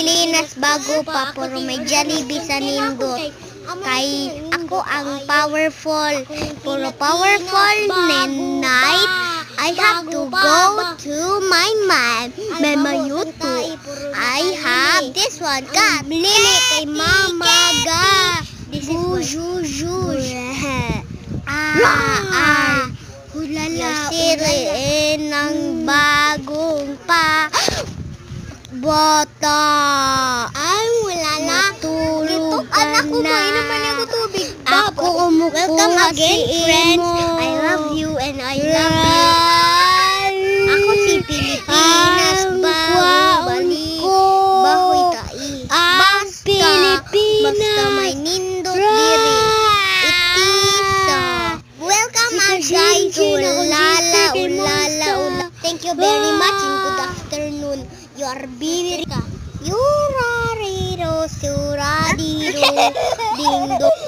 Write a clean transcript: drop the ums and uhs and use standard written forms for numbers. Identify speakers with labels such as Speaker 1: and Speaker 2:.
Speaker 1: Pilipinas bago pa puro may Jollibee sa nindot. Kay ako ang powerful. Puro powerful night. I have to go to my YouTube. I have this one. Lili kay Mama Ga. This is hulala siriin ng bagong bata. Ay, wala na. Tulog anak ko, mainom pa niya ko tubig. Ako umukuha. Welcome again, friends. I love you and I love you. Ako si Pilipinas bahoy tai. Basta may nindot diri. Welcome guys to Ulala. Thank you very much and good afternoon. You are Bibirika. Yurariro, suradiro, ding dong,